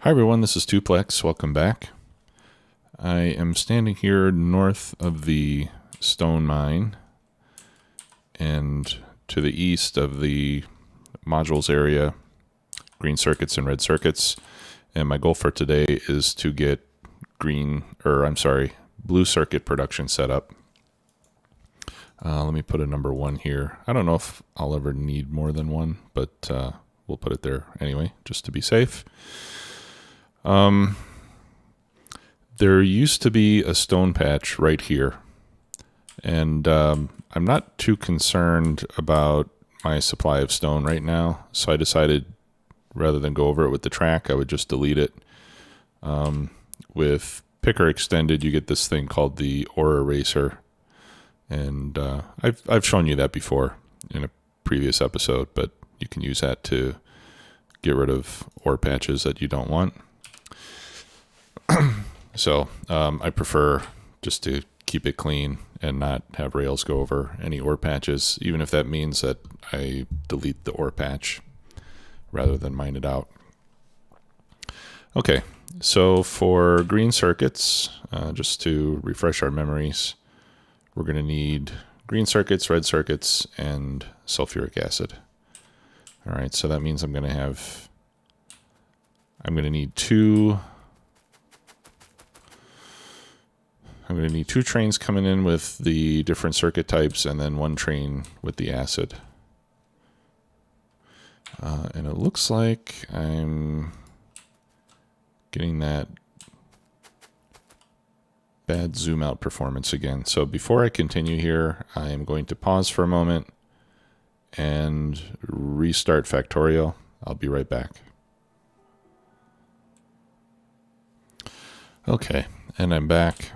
Hi everyone, this is Tuplex. Welcome back. I am standing here north of the stone mine and to the east of the modules area, green circuits and red circuits. And my goal for today is to get blue circuit production set up. Let me put a number 1 here. I don't know if I'll ever need more than one, but we'll put it there anyway, just to be safe. There used to be a stone patch right here, and I'm not too concerned about my supply of stone right now, so I decided rather than go over it with the track, I would just delete it. With Picker Extended, you get this thing called the ore eraser, and I've shown you that before in a previous episode, but you can use that to get rid of ore patches that you don't want. So I prefer just to keep it clean and not have rails go over any ore patches, even if that means that I delete the ore patch rather than mine it out. Okay, so for green circuits, just to refresh our memories, we're going to need green circuits, red circuits, and sulfuric acid. All right, so that means I'm going to need two trains coming in with the different circuit types and then one train with the acid. And it looks like I'm getting that bad zoom out performance again. So before I continue here, I am going to pause for a moment and restart Factorio. I'll be right back. Okay, and I'm back.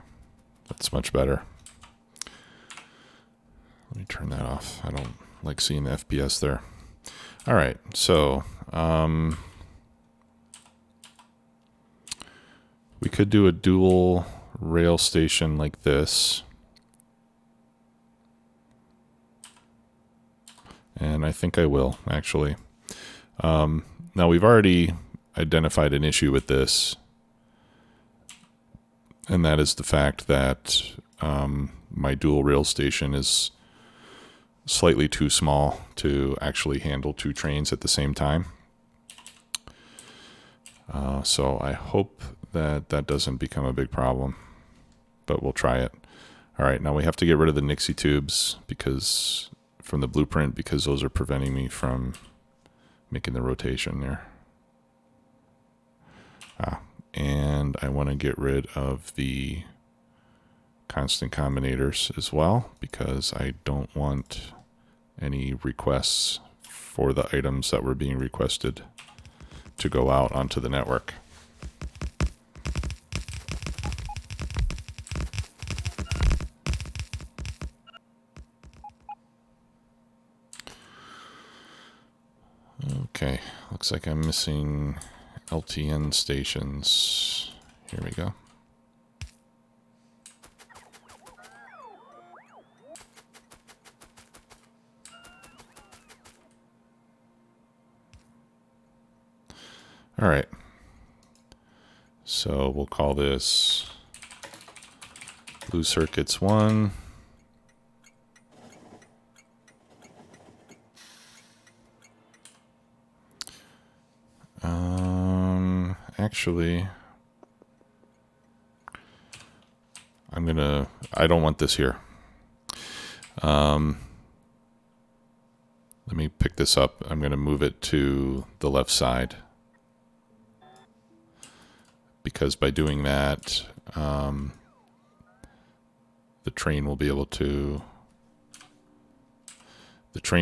That's much better. Let me turn that off. I don't like seeing the FPS there. All right, so we could do a dual rail station like this. And I think I will, actually. Now, we've already identified an issue with this, and that is the fact that my dual rail station is slightly too small to actually handle two trains at the same time. So I hope that that doesn't become a big problem, but we'll try it. All right, now we have to get rid of the Nixie tubes from the blueprint because those are preventing me from making the rotation there. And I want to get rid of the constant combinators as well because I don't want any requests for the items that were being requested to go out onto the network. Okay, looks like I'm missing LTN stations. Here we go. All right. So we'll call this blue circuits 1. Actually, I don't want this here. Let me pick this up. I'm going to move it to the left side because by doing that, the train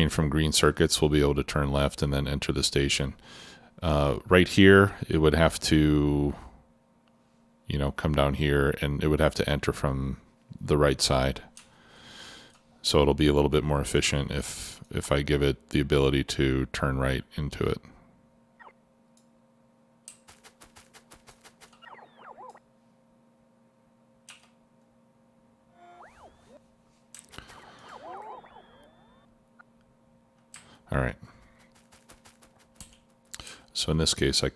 from green circuits will be able to turn left and then enter the station. Right here, it would have to, come down here and it would have to enter from the right side. So it'll be a little bit more efficient if I give it the ability to turn right into it. All right. So in this case, I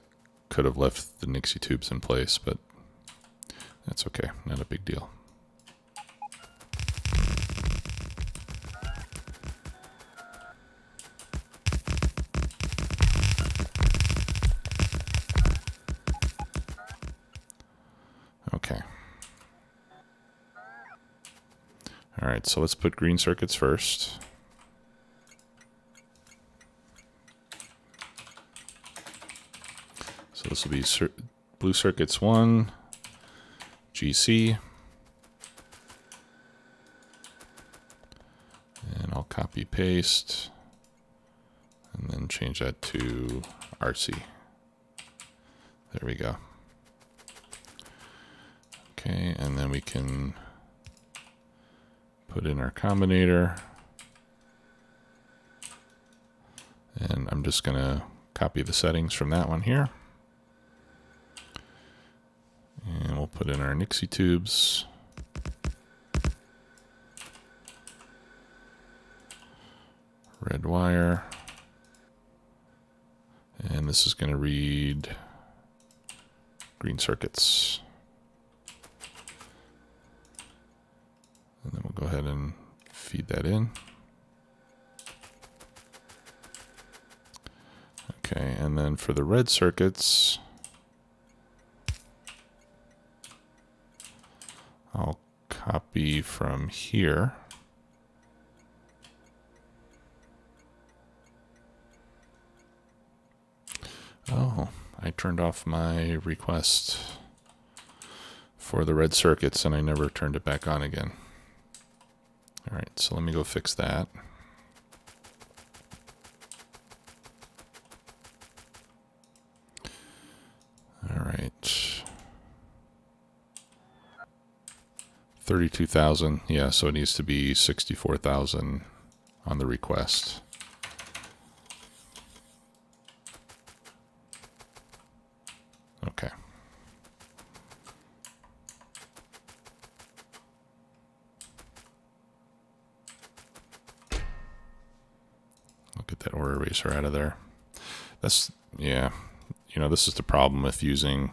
could have left the Nixie tubes in place, but that's okay, not a big deal. Okay. All right, so let's put green circuits first. So this will be blue circuits 1, GC. And I'll copy paste and then change that to RC. There we go. Okay, and then we can put in our combinator. And I'm just going to copy the settings from that one here. And we'll put in our Nixie tubes. Red wire. And this is going to read green circuits. And then we'll go ahead and feed that in. Okay, and then for the red circuits, I'll copy from here. Oh, I turned off my request for the red circuits and I never turned it back on again. All right, so let me go fix that. All right. 32,000. Yeah, so it needs to be 64,000 on the request. Okay. I'll get that order eraser out of there. That's, yeah, you know, this is the problem with using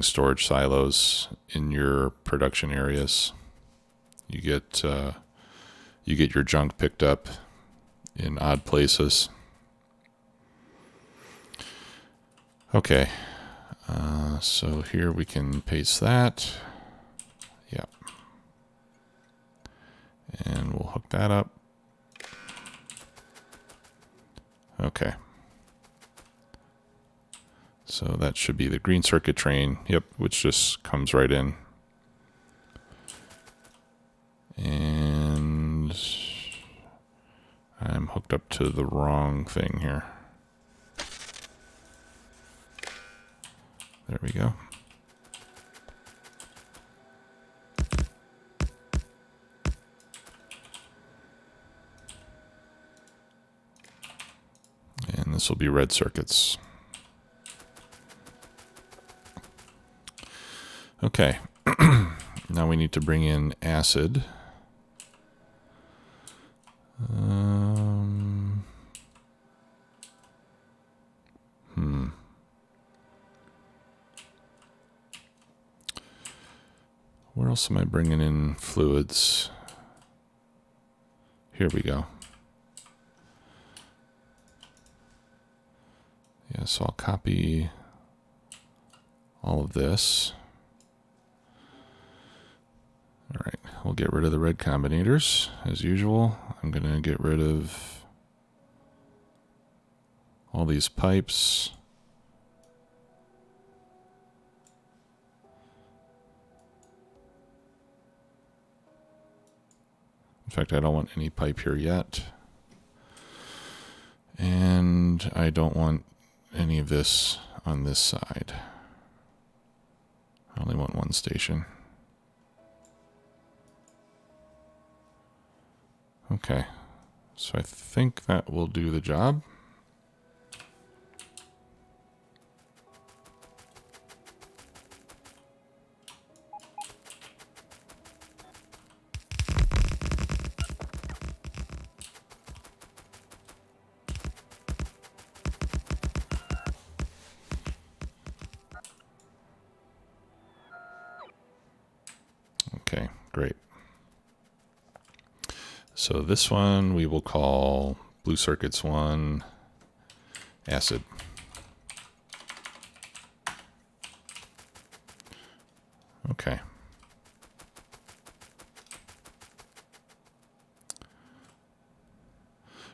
storage silos in your production areas. You get your junk picked up in odd places. Okay, so here we can paste that. Yep. And we'll hook that up. Okay. So that should be the green circuit train, yep, which just comes right in. And I'm hooked up to the wrong thing here. There we go. And this will be red circuits. Okay, now we need to bring in acid. Where else am I bringing in fluids? Here we go. Yeah, so I'll copy all of this. All right, we'll get rid of the red combinators as usual. I'm going to get rid of all these pipes. In fact, I don't want any pipe here yet. And I don't want any of this on this side. I only want one station. Okay, so I think that will do the job. So this one we will call blue circuits 1 acid. Okay.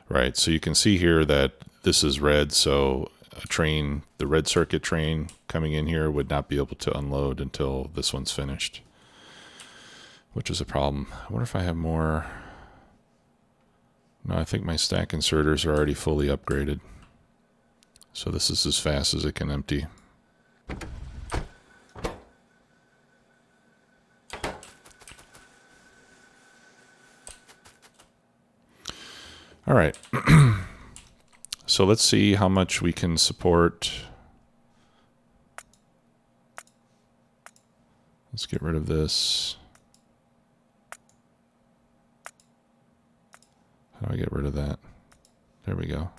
Right, so you can see here that this is red, so a train, the red circuit train coming in here would not be able to unload until this one's finished, which is a problem. I wonder if I have more. No, I think my stack inserters are already fully upgraded. So this is as fast as it can empty. All right. So let's see how much we can support. Let's get rid of this. How do I get rid of that? There we go.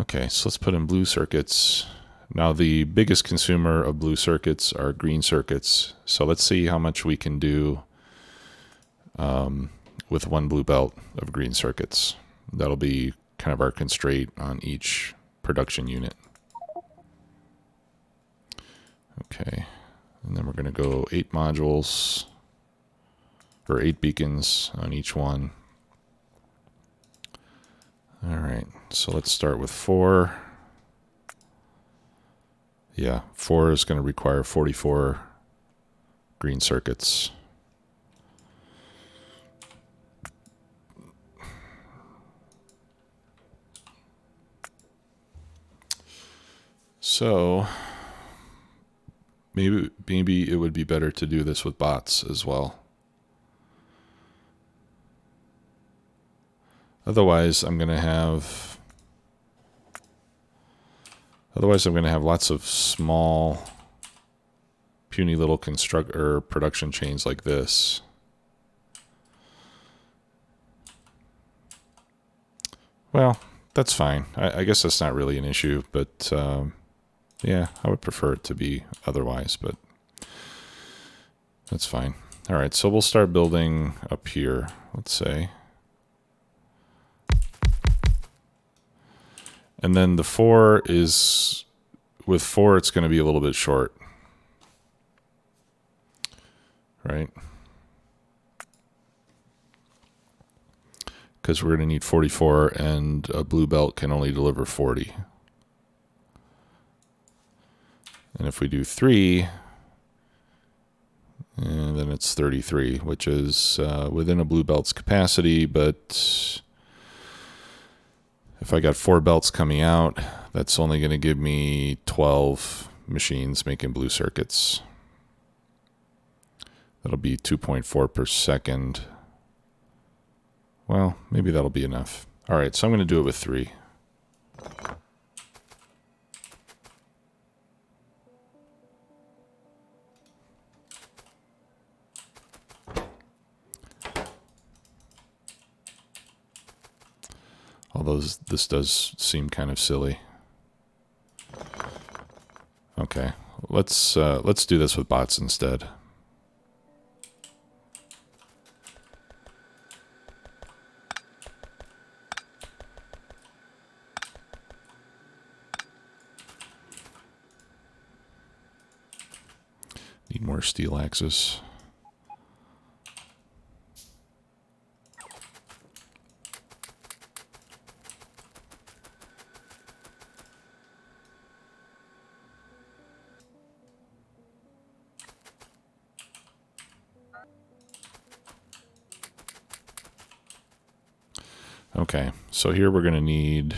Okay, so let's put in blue circuits. Now the biggest consumer of blue circuits are green circuits. So let's see how much we can do with one blue belt of green circuits. That'll be kind of our constraint on each production unit. Okay, and then we're going to go 8 modules, or 8 beacons on each one. All right, so let's start with 4. Yeah, 4 is going to require 44 green circuits. So maybe it would be better to do this with bots as well. Otherwise, I'm going to have lots of small, puny little production chains like this. Well, that's fine. I guess that's not really an issue, but yeah, I would prefer it to be otherwise, but that's fine. All right, so we'll start building up here, let's say. And then the 4 is, with 4, it's going to be a little bit short, right? Because we're going to need 44, and a blue belt can only deliver 40. And if we do 3, and then it's 33, which is within a blue belt's capacity, but if I got 4 belts coming out, that's only going to give me 12 machines making blue circuits. That'll be 2.4 per second. Well, maybe that'll be enough. All right, so I'm going to do it with 3. Although this does seem kind of silly. Okay, let's do this with bots instead. Need more steel axes. Okay, so here we're going to need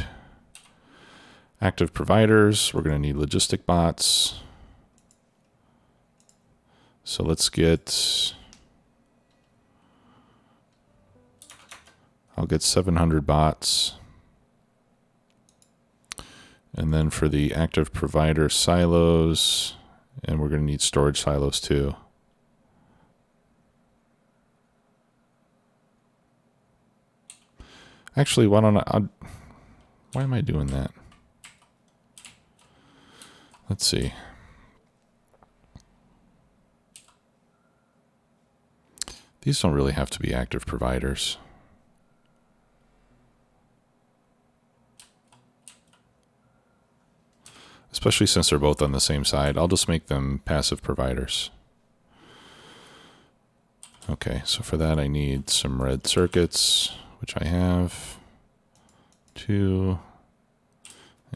active providers. We're going to need logistic bots. So let's get, I'll get 700 bots. And then for the active provider silos, and we're going to need storage silos too. Actually, why am I doing that? Let's see. These don't really have to be active providers. Especially since they're both on the same side, I'll just make them passive providers. Okay, so for that I need some red circuits, which I have. 2.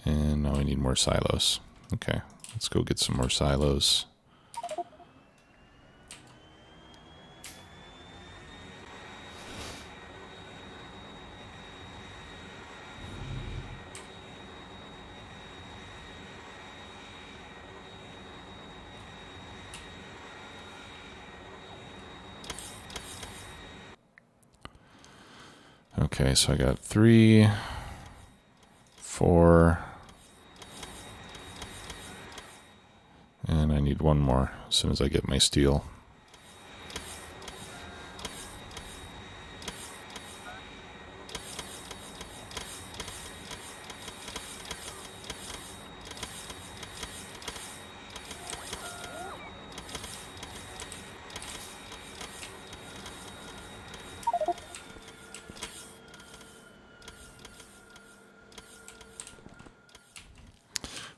And now I need more silos. Okay, let's go get some more silos. Okay, so I got 3, 4, and I need one more as soon as I get my steel.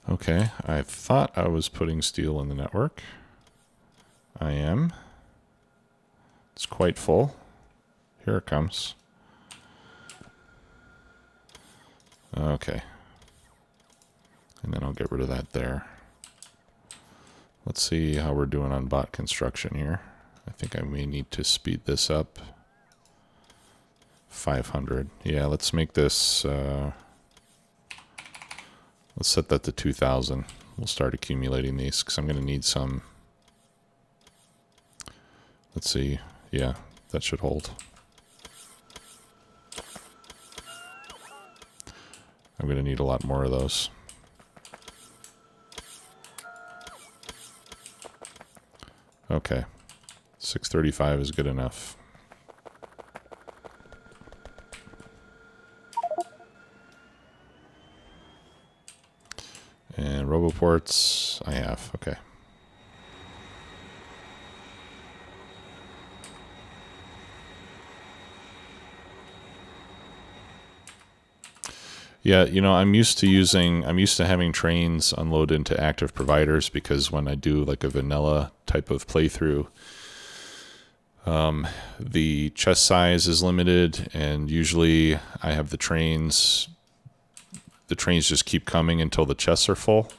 Okay, I thought I was putting steel in the network. I am. It's quite full. Here it comes. Okay. And then I'll get rid of that there. Let's see how we're doing on bot construction here. I think I may need to speed this up. 500. Yeah, let's make this... let's set that to 2,000. We'll start accumulating these because I'm going to need some. Let's see. Yeah, that should hold. I'm going to need a lot more of those. Okay. 635 is good enough. And roboports, I have. Okay. Yeah, you know, I'm used to having trains unload into active providers because when I do like a vanilla type of playthrough, the chest size is limited, and usually I have the trains just keep coming until the chests are full.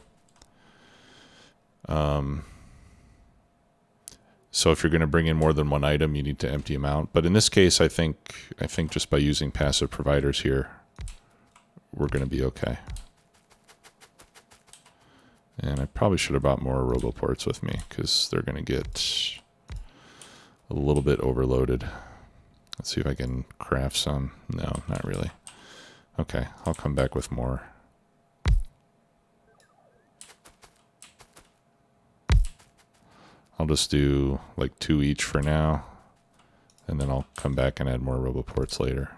So if you're going to bring in more than one item, you need to empty them out. But in this case, I think just by using passive providers here, we're going to be okay. And I probably should have brought more roboports with me because they're going to get a little bit overloaded. Let's see if I can craft some. No, not really. Okay, I'll come back with more. I'll just do like 2 each for now, and then I'll come back and add more roboports later.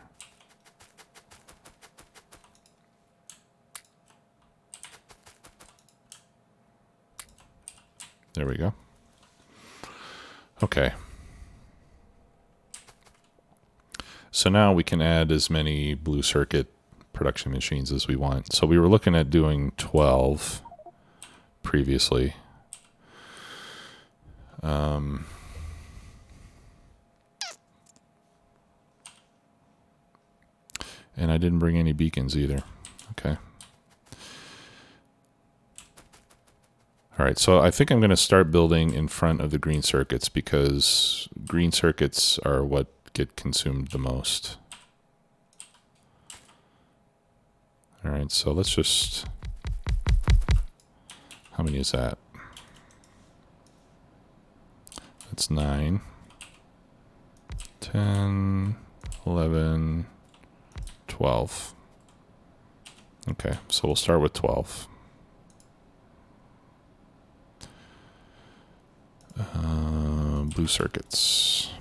There we go. Okay. So now we can add as many blue circuit production machines as we want. So we were looking at doing 12 previously. And I didn't bring any beacons either. Okay. All right, so I think I'm going to start building in front of the green circuits because green circuits are what get consumed the most. All right, so let's just... How many is that? That's 9, 10, 11, 12. Okay, so we'll start with 12. Blue circuits.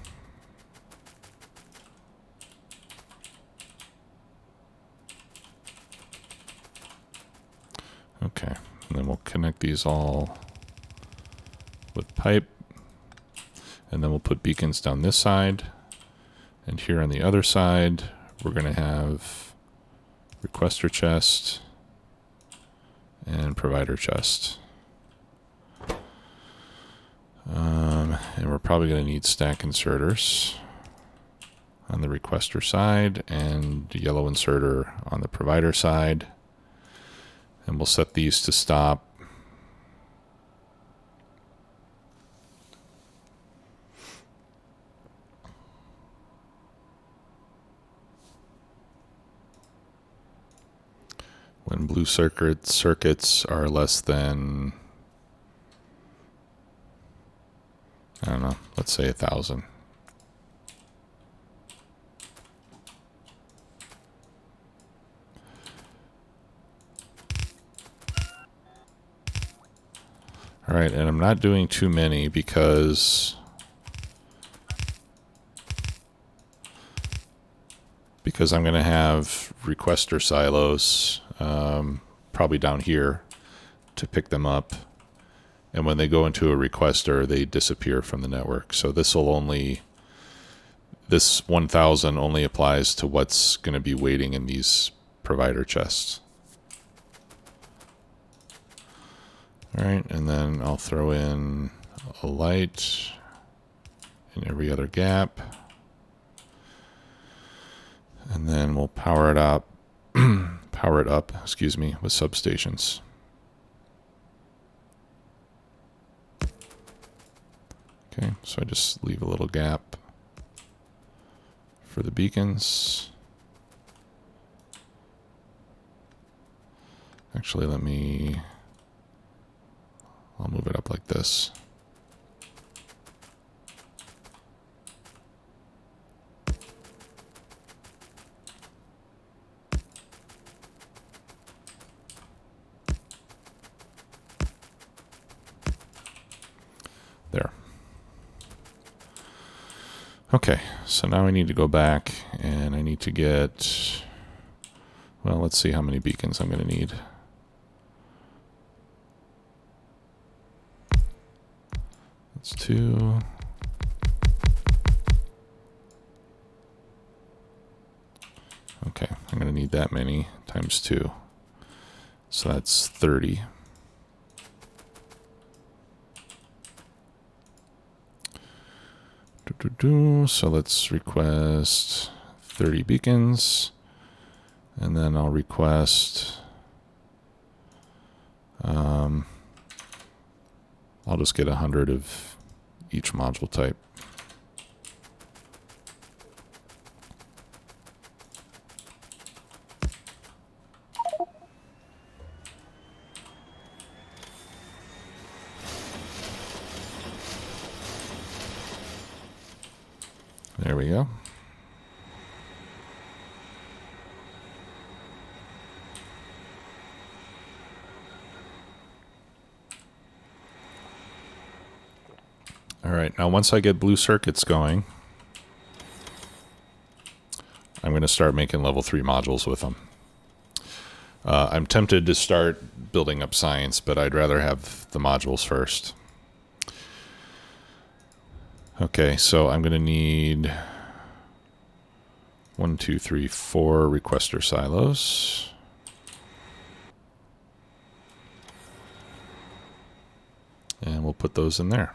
Okay, and then we'll connect these all with pipe. And then we'll put beacons down this side. And here on the other side, we're going to have requester chest and provider chest. And we're probably going to need stack inserters on the requester side and yellow inserter on the provider side. And we'll set these to stop. When blue circuits are less than, I don't know, let's say 1,000. All right, and I'm not doing too many because I'm going to have requester silos probably down here to pick them up. And when they go into a requester, they disappear from the network. So this 1,000 only applies to what's going to be waiting in these provider chests. All right, and then I'll throw in a light in every other gap. And then we'll power it up, excuse me, with substations. Okay, so I just leave a little gap for the beacons. Actually, I'll move it up like this. There. Okay, so now I need to go back and I need to get, well, let's see how many beacons I'm going to need. That's 2. Okay, I'm going to need that many times 2. So that's 30. So let's request 30 beacons, and then I'll request, I'll just get 100 of each module type. There we go. All right, now once I get blue circuits going, I'm going to start making level 3 modules with them. I'm tempted to start building up science, but I'd rather have the modules first. Okay, so I'm going to need 1, 2, 3, 4 requester silos. And we'll put those in there.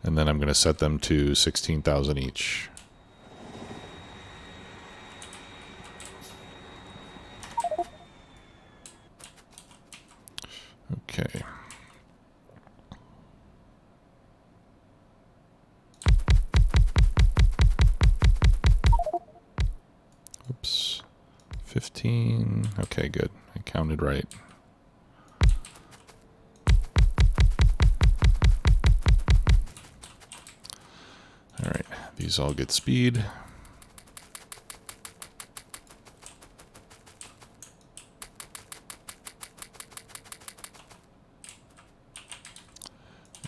And then I'm going to set them to 16,000 each. Okay. Oops. 15. Okay, good. I counted right. All right. These all get speed.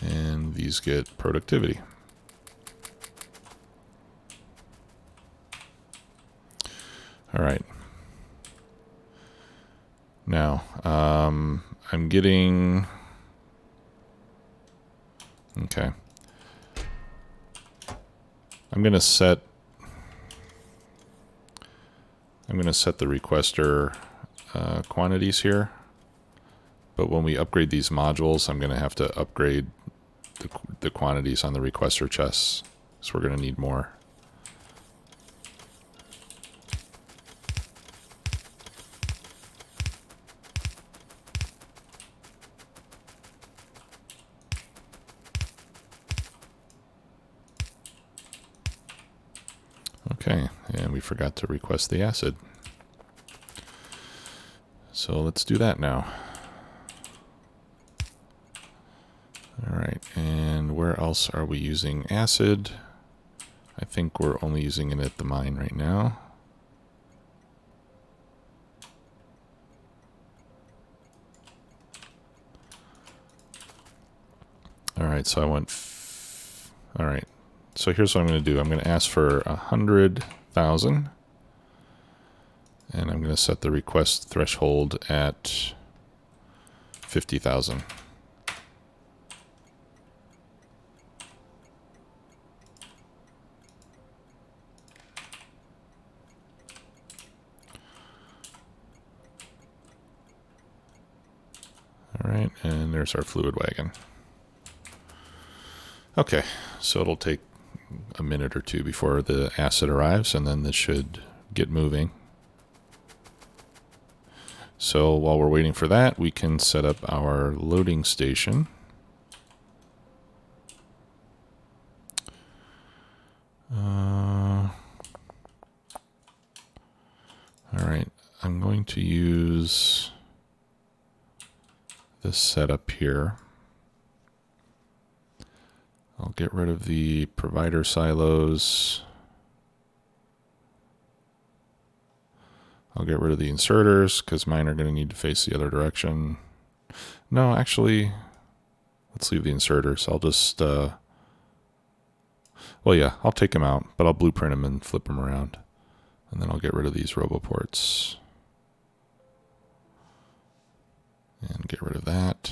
And these get productivity. All right. Now, I'm getting... Okay. I'm going to set the requester quantities here. But when we upgrade these modules, I'm going to have to upgrade the quantities on the requester chests. So we're going to need more. Okay, and we forgot to request the acid. So let's do that now. All right, and where else are we using acid? I think we're only using it at the mine right now. All right, so I want... All right, so here's what I'm going to do. I'm going to ask for 100,000. And I'm going to set the request threshold at 50,000. All right, and there's our fluid wagon. Okay, so it'll take a minute or two before the acid arrives, and then this should get moving. So while we're waiting for that, we can set up our loading station. All right, I'm going to use this setup here. I'll get rid of the provider silos. I'll get rid of the inserters because mine are going to need to face the other direction. No, actually, let's leave the inserters. I'll just, well, yeah, I'll take them out, but I'll blueprint them and flip them around. And then I'll get rid of these roboports. And get rid of that.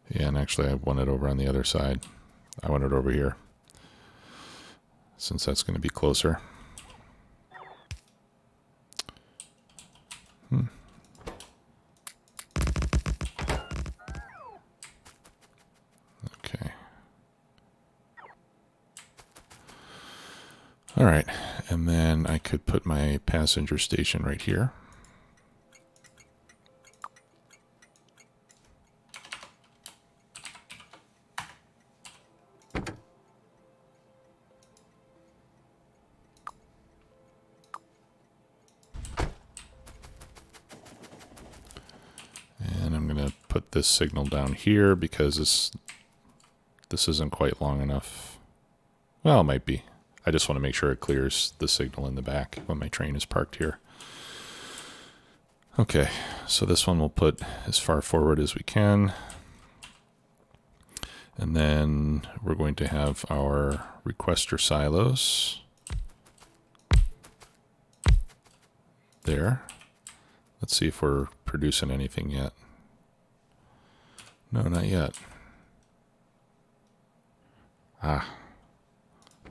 Yeah, and actually I want it over on the other side. I want it over here, since that's going to be closer. Okay. All right, and then I could put my passenger station right here. Put this signal down here because this isn't quite long enough. Well, it might be. I just want to make sure it clears the signal in the back when my train is parked here. Okay, so this one we'll put as far forward as we can. And then we're going to have our requester silos there. Let's see if we're producing anything yet. No, not yet. Ah,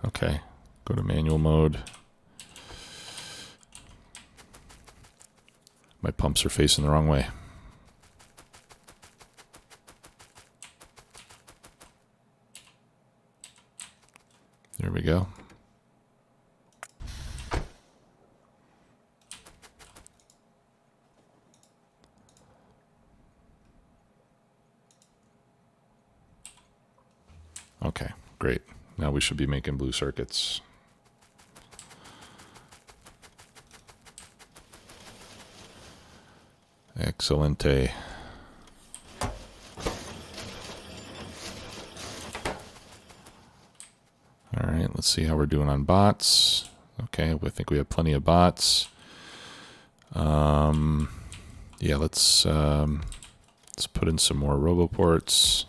okay. Go to manual mode. My pumps are facing the wrong way. There we go. Okay, great. Now we should be making blue circuits. Excelente. All right, let's see how we're doing on bots. Okay, I think we have plenty of bots. Yeah, let's put in some more roboports.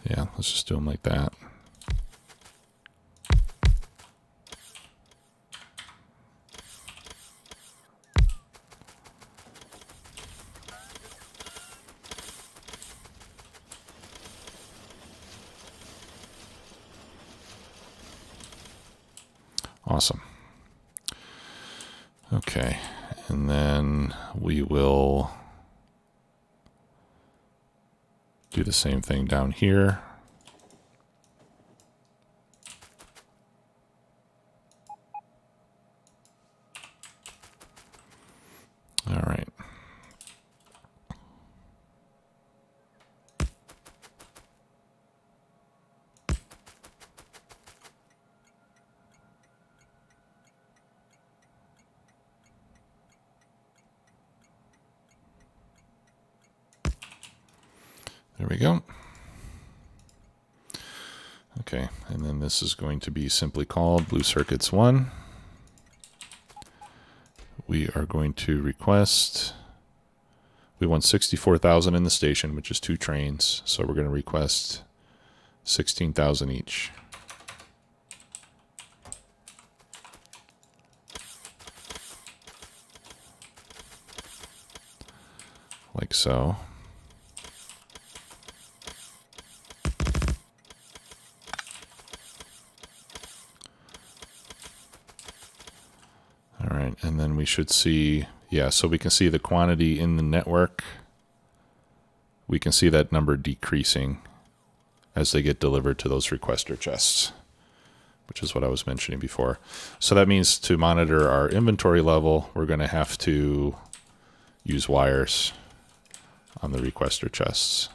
Yeah, let's just do them like that. Awesome. Okay, and then we will do the same thing down here. All right. There we go. Okay, and then this is going to be simply called Blue Circuits 1. We are going to request, we want 64,000 in the station, which is 2 trains, so we're going to request 16,000 each. Like so. All right, and then we should see, yeah, so we can see the quantity in the network. We can see that number decreasing as they get delivered to those requester chests, which is what I was mentioning before. So that means to monitor our inventory level, we're going to have to use wires on the requester chests.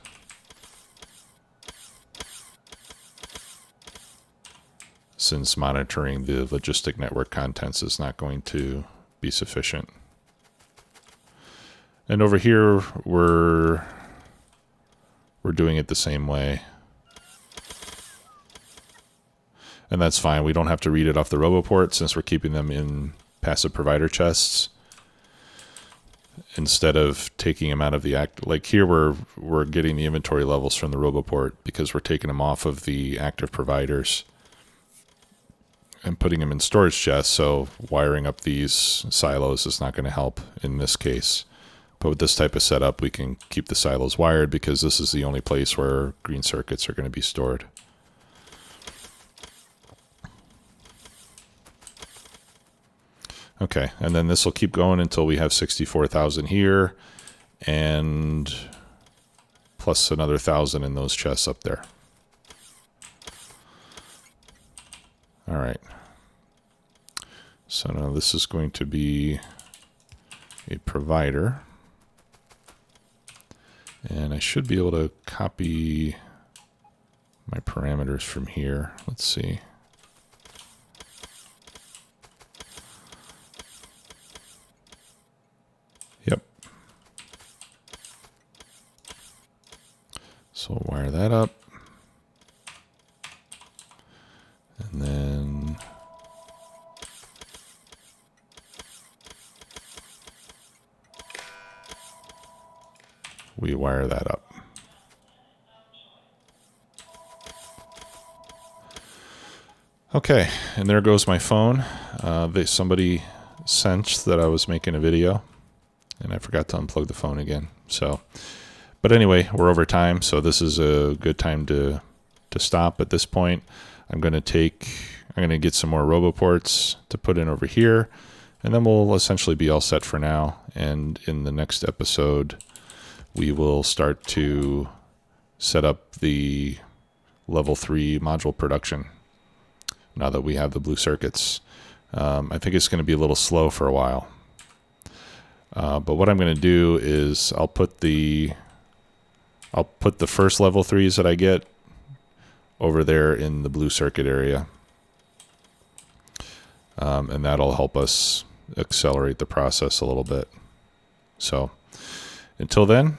Since monitoring the logistic network contents is not going to be sufficient. And over here, we're doing it the same way. And that's fine. We don't have to read it off the roboport since we're keeping them in passive provider chests. Instead of taking them out of the act, like here we're getting the inventory levels from the roboport because we're taking them off of the active providers and putting them in storage chests, so wiring up these silos is not going to help in this case. But with this type of setup, we can keep the silos wired because this is the only place where green circuits are going to be stored. Okay, and then this will keep going until we have 64,000 here and plus another 1,000 in those chests up there. All right. So now this is going to be a provider. And I should be able to copy my parameters from here. Let's see. Yep. So we'll wire that up. And then we wire that up. Okay, and there goes my phone. Somebody sensed that I was making a video, and I forgot to unplug the phone again. So, but anyway, we're over time, so this is a good time to stop at this point. I'm going to get some more roboports to put in over here, and then we'll essentially be all set for now. And in the next episode, we will start to set up the level 3 module production now that we have the blue circuits. I think it's going to be a little slow for a while. But what I'm going to do is I'll put the first level 3s that I get over there in the blue circuit area. And that'll help us accelerate the process a little bit. So Until then,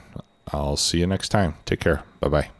I'll see you next time. Take care. Bye-bye.